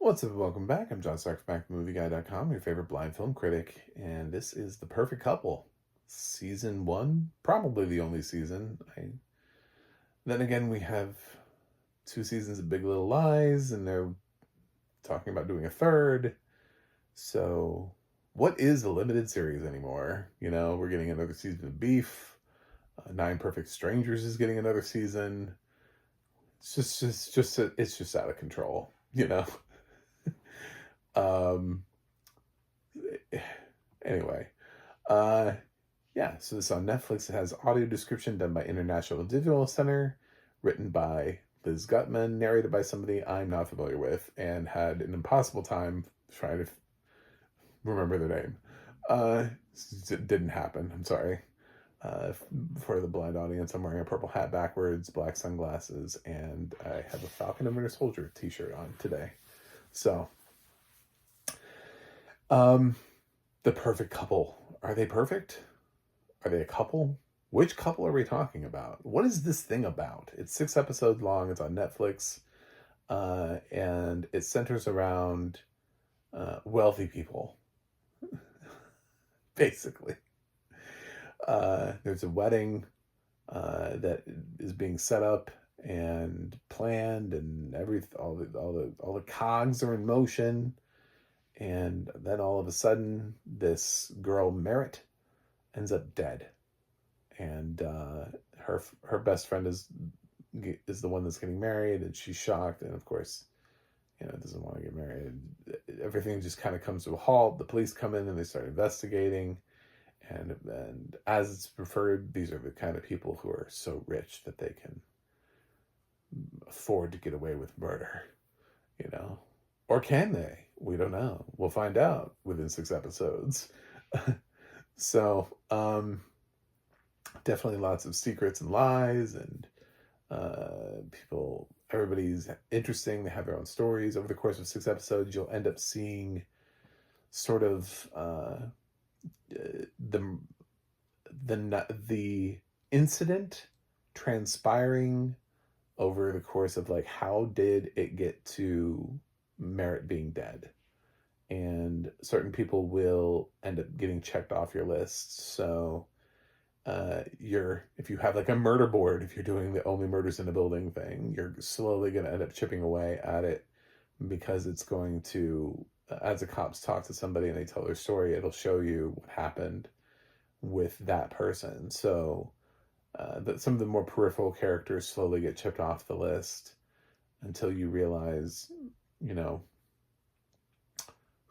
What's up? Welcome back. I'm John Stark from MacMovieGuy.com, your favorite blind film critic, and this is The Perfect Couple, season 1, probably the only season. Then again, we have 2 seasons of Big Little Lies, and they're talking about doing a third. So, what is a limited series anymore? We're getting another season of Beef. Nine Perfect Strangers is getting another season. It's just out of control. Um, anyway, uh, yeah, so this on Netflix. It has audio description done by International Digital Center, written by Liz Gutman, narrated by somebody I'm not familiar with, and had an impossible time trying to remember their name. It didn't happen. I'm sorry. For the blind audience, I'm wearing a purple hat backwards, black sunglasses, and I have a Falcon and Winter Soldier t-shirt on today. So, the perfect couple. Are they perfect? Are they a couple? Which couple are we talking about? What is this thing about? It's 6 episodes long. It's on Netflix. And it centers around wealthy people, basically. There's a wedding that is being set up and planned, and all the cogs are in motion. And then all of a sudden, this girl Merritt ends up dead, and her best friend is the one that's getting married, and she's shocked, and of course, doesn't want to get married. Everything just kind of comes to a halt. The police come in and they start investigating, and as it's referred, these are the kind of people who are so rich that they can afford to get away with murder, or can they? We don't know. We'll find out within 6 episodes. So, definitely lots of secrets and lies, and everybody's interesting. They have their own stories. Over the course of 6 episodes, you'll end up seeing sort of the incident transpiring over the course of, like, how did it get to Merritt being dead, and certain people will end up getting checked off your list. So if you have like a murder board, if you're doing the only murders in a building thing, you're slowly going to end up chipping away at it, because it's going to, as the cops talk to somebody and they tell their story, it'll show you what happened with that person. So that some of the more peripheral characters slowly get chipped off the list until you realize,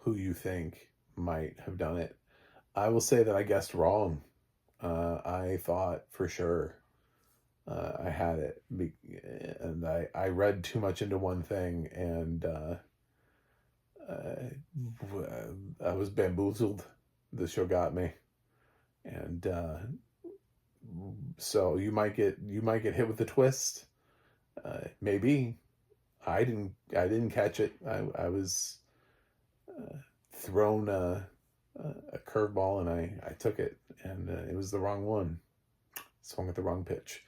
who you think might have done it. I will say that I guessed wrong. I thought for sure I had it, and I read too much into one thing, and I was bamboozled. The show got me, and so you might get hit with a twist. Maybe I didn't catch it. I was thrown a curveball, and I took it, and it was the wrong one. Swung at the wrong pitch.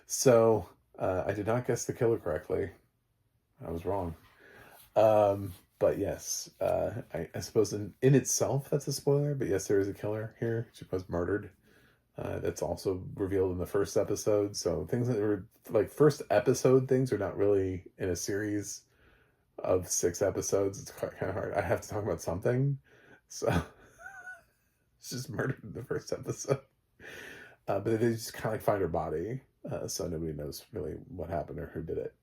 So I did not guess the killer correctly. I was wrong. But yes, I suppose in itself that's a spoiler, but yes, there is a killer here. She was murdered. That's also revealed in the first episode. So things that were like first episode things are not really in a series of 6 episodes. It's kind of hard. I have to talk about something. So it's just murdered in the first episode. But they just kind of like find her body. So nobody knows really what happened or who did it.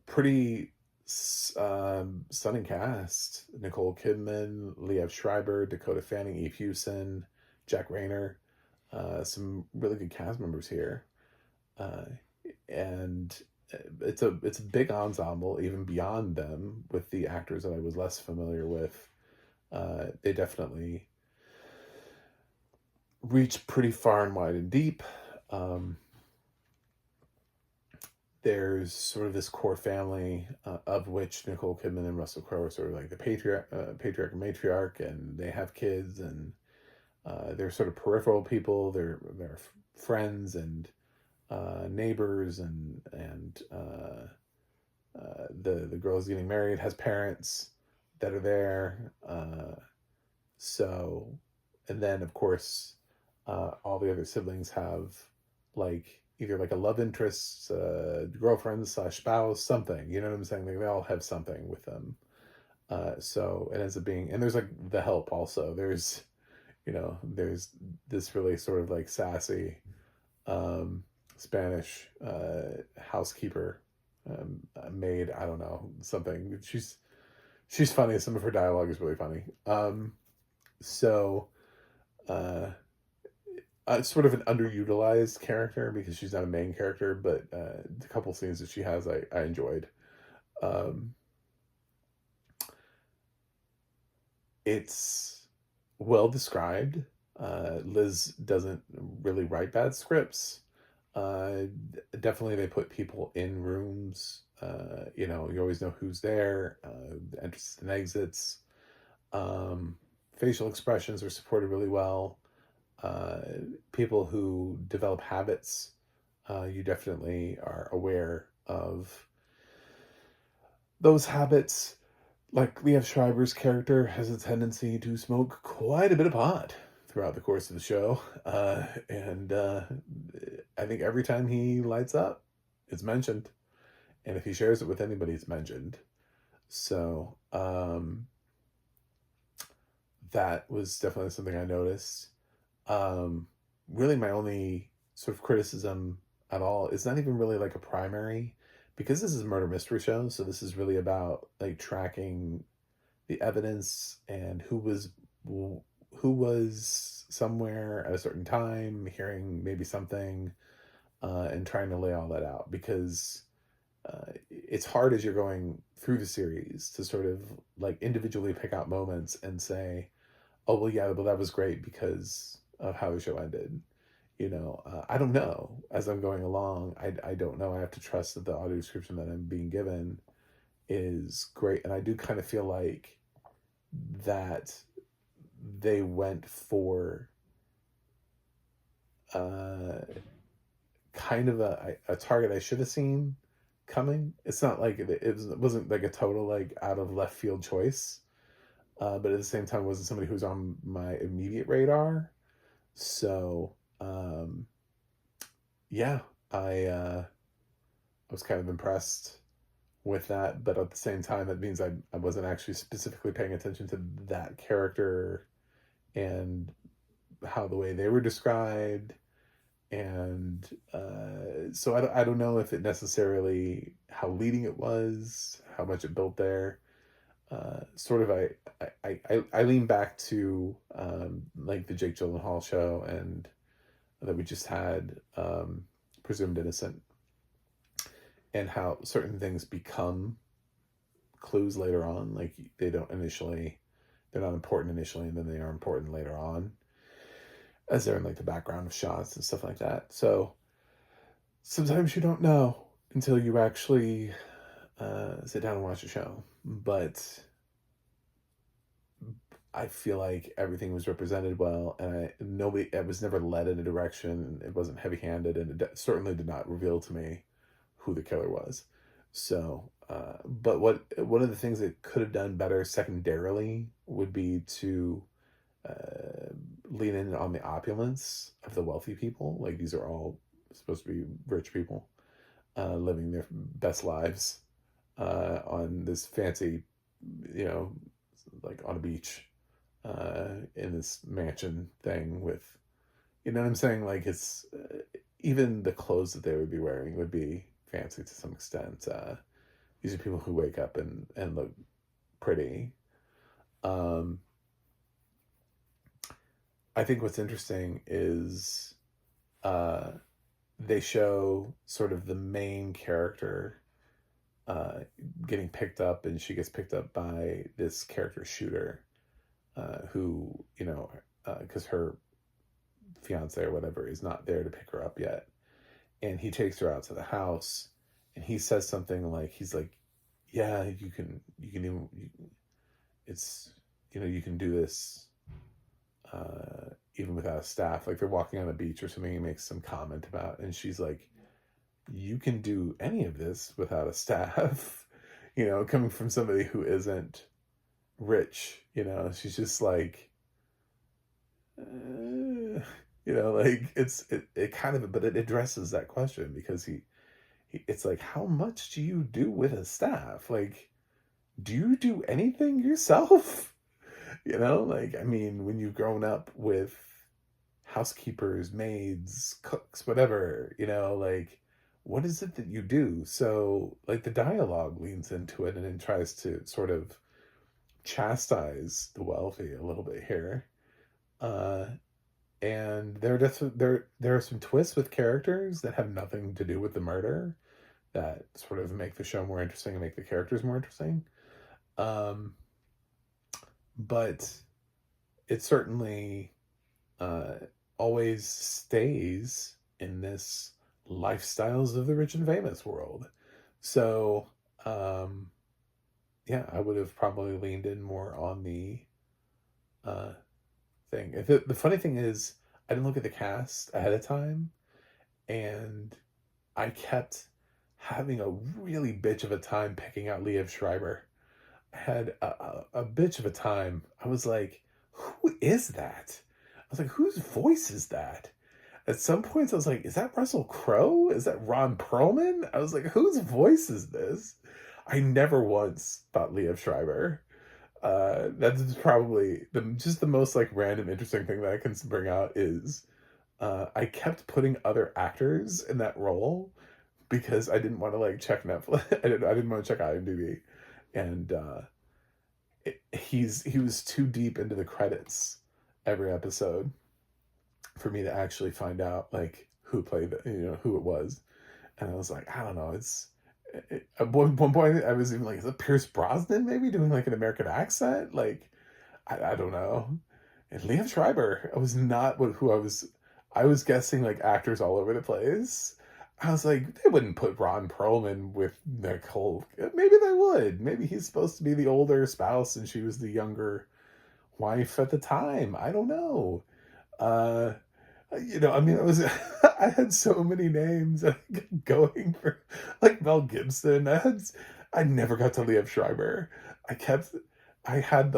Pretty stunning cast. Nicole Kidman, Liev Schreiber, Dakota Fanning, Eve Hewson, Jack Rayner. Some really good cast members here. And it's a big ensemble, even beyond them, with the actors that I was less familiar with. They definitely reach pretty far and wide and deep. There's sort of this core family, of which Nicole Kidman and Russell Crowe are sort of like the patriarch and matriarch, and they have kids, and they're sort of peripheral people. They're friends and neighbors and the girl who's getting married has parents that are there. So, and then of course, all the other siblings have like either like a love interest, girlfriend slash spouse, something. You know what I'm saying? Like they all have something with them. So it ends up being, and there's like the help also. There's, there's this really sort of like sassy Spanish housekeeper, maid. I don't know, something. She's funny. Some of her dialogue is really funny. So sort of an underutilized character because she's not a main character, but the couple scenes that she has, I enjoyed. It's well described. Liz doesn't really write bad scripts. Definitely they put people in rooms. You always know who's there, the entrances and exits. Facial expressions are supported really well. People who develop habits, you definitely are aware of those habits. Like Liev Schreiber's character has a tendency to smoke quite a bit of pot throughout the course of the show. And I think every time he lights up, it's mentioned. And if he shares it with anybody, it's mentioned. So that was definitely something I noticed. Really my only sort of criticism at all is not even really like a primary, because this is a murder mystery show. So this is really about like tracking the evidence and who was somewhere at a certain time, hearing maybe something, and trying to lay all that out, because it's hard as you're going through the series to sort of like individually pick out moments and say, oh, well, yeah, well, that was great because of how the show ended. I don't know. As I'm going along, I don't know. I have to trust that the audio description that I'm being given is great. And I do kind of feel like that they went for kind of a target I should have seen coming. It's not like it wasn't like a total like out of left field choice. But at the same time, it wasn't somebody who's on my immediate radar. So, yeah, I was kind of impressed with that. But at the same time, that means I wasn't actually specifically paying attention to that character and how the way they were described. And so I don't know if it necessarily, how leading it was, how much it built there. Sort of I lean back to like the Jake Gyllenhaal show and that we just had, Presumed Innocent, and how certain things become clues later on. Like they're not important initially, and then they are important later on as they're in like the background of shots and stuff like that. So sometimes you don't know until you actually sit down and watch a show. But I feel like everything was represented well, and it was never led in a direction. It wasn't heavy-handed, and it certainly did not reveal to me who the killer was. So, but one of the things it could have done better secondarily would be to lean in on the opulence of the wealthy people. Like these are all supposed to be rich people living their best lives on this fancy, like on a beach, in this mansion thing with, you know what I'm saying? Like it's, even the clothes that they would be wearing would be fancy to some extent. These are people who wake up and look pretty. I think what's interesting is they show sort of the main character getting picked up, and she gets picked up by this character Shooter, who, because her fiance or whatever is not there to pick her up yet. And he takes her out to the house, and he says something like, he's like, yeah, you can even, it's, you can do this even without a staff. Like they're walking on the beach or something, he makes some comment about, and she's like, you can do any of this without a staff. you know, coming from somebody who isn't rich, you know, she's just like, you know, like it kind of, but it addresses that question because it's like, how much do you do with a staff? Like, do you do anything yourself? You know, like, I mean, when you've grown up with housekeepers, maids, cooks, whatever, you know, like, what is it that you do? So, like, the dialogue leans into it and it tries to sort of chastise the wealthy a little bit here. Uh, and there are some twists with characters that have nothing to do with the murder that sort of make the show more interesting and make the characters more interesting. Um, but it certainly uh, always stays in this lifestyles of the rich and famous world. So, um, yeah, I would have probably leaned in more on the uh, thing. The funny thing is, I didn't look at the cast ahead of time, and I kept having a really bitch of a time picking out Liev Schreiber. I had a bitch of a time. I was like, who is that? I was like, whose voice is that? At some points, I was like, is that Russell Crowe? Is that Ron Perlman? I was like, whose voice is this? I never once thought Liev Schreiber. That's probably just the most like random interesting thing that I can bring out is I kept putting other actors in that role because I didn't want to like check Netflix. I didn't want to check IMDb, and he was too deep into the credits every episode for me to actually find out like who played it, you know, who it was. And I was like, I don't know. At one point I was even like, is it Pierce Brosnan maybe doing like an American accent? Like, I don't know. And Liev Schreiber, I was not who I was guessing like actors all over the place. I was like, they wouldn't put Ron Perlman with Nicole. Maybe they would. Maybe he's supposed to be the older spouse and she was the younger wife at the time. I don't know. Uh, you know, I mean, I had so many names going for like Mel Gibson. I never got to Liev Schreiber. I kept, I had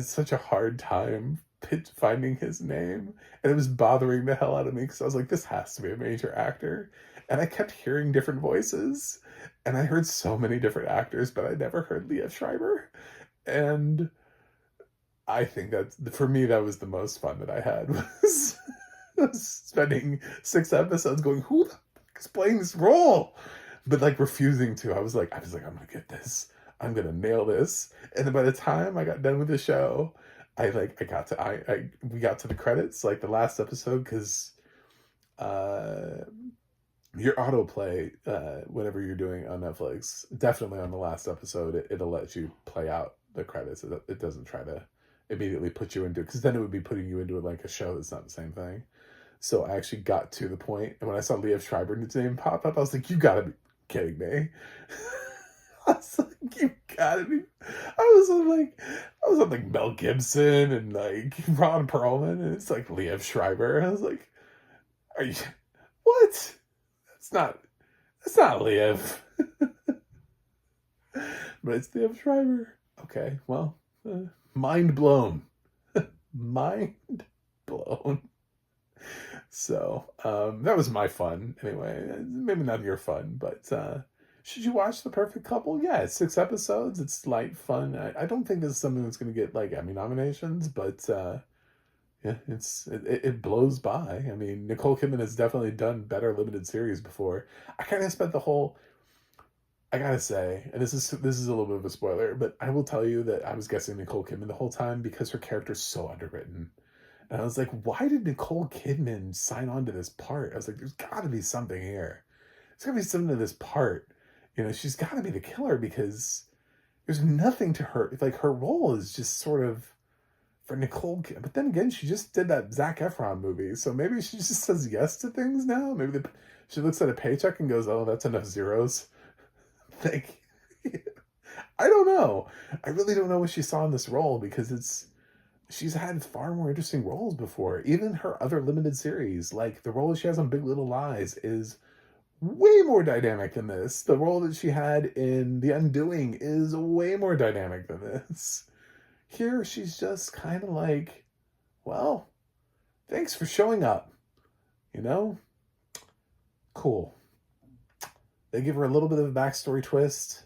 such a hard time finding his name, and it was bothering the hell out of me because I was like, this has to be a major actor. And I kept hearing different voices, and I heard so many different actors, but I never heard Liev Schreiber. And I think that for me, that was the most fun that I had was spending 6 episodes going, who the fuck is playing this role? But like refusing to. I was like, I'm gonna get this. I'm gonna nail this. And then by the time I got done with the show, we got to the credits, like the last episode, because your autoplay, whenever you're doing on Netflix, definitely on the last episode, it'll let you play out the credits. It doesn't try to immediately put you into, because then it would be putting you into like a show that's not the same thing. So I actually got to the point, and when I saw Liev Schreiber's name pop up, I was like, you gotta be kidding me. I was like, you gotta be. I was on like Mel Gibson and like Ron Perlman, and it's like Liev Schreiber. I was like, are you, what? That's not Liev. But it's Liev Schreiber. Okay, well, mind blown. Mind blown. So, that was my fun. Anyway, maybe not your fun, but should you watch The Perfect Couple? Yeah, it's 6 episodes. It's light fun. I don't think this is something that's going to get like Emmy nominations, but yeah, it blows by. I mean, Nicole Kidman has definitely done better limited series before. I kind of spent the whole. I gotta say, and this is a little bit of a spoiler, but I will tell you that I was guessing Nicole Kidman the whole time because her character's so underwritten. And I was like, why did Nicole Kidman sign on to this part? I was like, there's got to be something here. There's got to be something to this part. You know, she's got to be the killer because there's nothing to her. Like, her role is just sort of for Nicole. But then again, she just did that Zac Efron movie. So maybe she just says yes to things now. Maybe she looks at a paycheck and goes, oh, that's enough zeros. Like, I don't know. I really don't know what she saw in this role because she's had far more interesting roles before. Even her other limited series, like the role she has on Big Little Lies, is way more dynamic than this. The role that she had in The Undoing is way more dynamic than this. Here, she's just kind of like, well, thanks for showing up. You know? Cool. They give her a little bit of a backstory twist.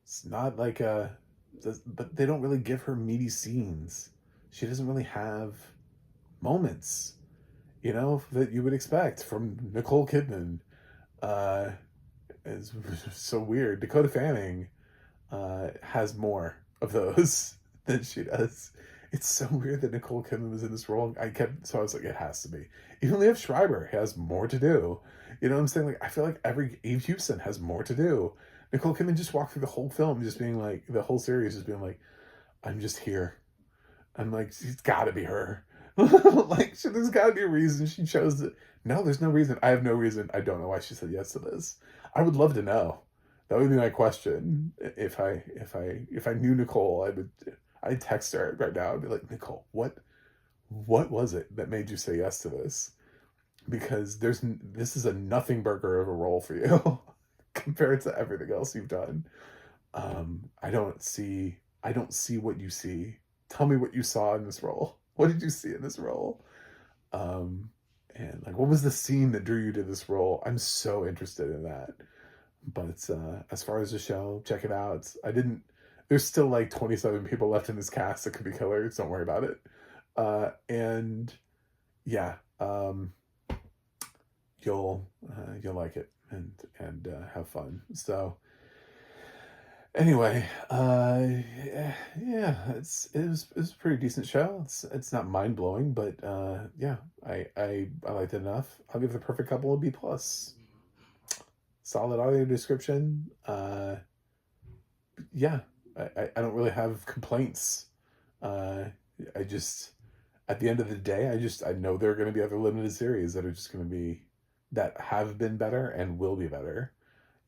It's not like but they don't really give her meaty scenes. She doesn't really have moments, that you would expect from Nicole Kidman. It's so weird. Dakota Fanning has more of those than she does. It's so weird that Nicole Kidman was in this role. So I was like, it has to be. Even Liev Schreiber has more to do. You know what I'm saying? Like, I feel like every Abe Hewson has more to do. Nicole Kidman just walked through the whole film, just being like, the whole series, just being like, I'm just here. I'm like, it's got to be her. There's got to be a reason she chose it. No, there's no reason. I have no reason. I don't know why she said yes to this. I would love to know. That would be my question. If I knew Nicole, I'd text her right now. I'd be like, Nicole, what was it that made you say yes to this? Because this is a nothing burger of a role for you compared to everything else you've done. I don't see what you see. Tell me what you saw in this role. What did you see in this role? And like, what was the scene that drew you to this role? I'm so interested in that. But as far as the show, check it out. There's still like 27 people left in this cast that could be killers. Don't worry about it. And yeah, you'll like it and have fun. So anyway, yeah, it was a pretty decent show. It's not mind blowing, but yeah, I liked it enough. I'll give The Perfect Couple a B+. Solid audio description. Yeah, I don't really have complaints. I just, at the end of the day, I know there are going to be other limited series that are just going to be, that have been better and will be better.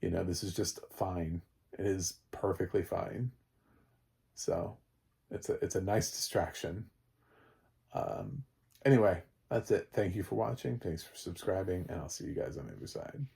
This is just fine. It is perfectly fine. So it's a nice distraction. Anyway, that's it. Thank you for watching. Thanks for subscribing, and I'll see you guys on the other side.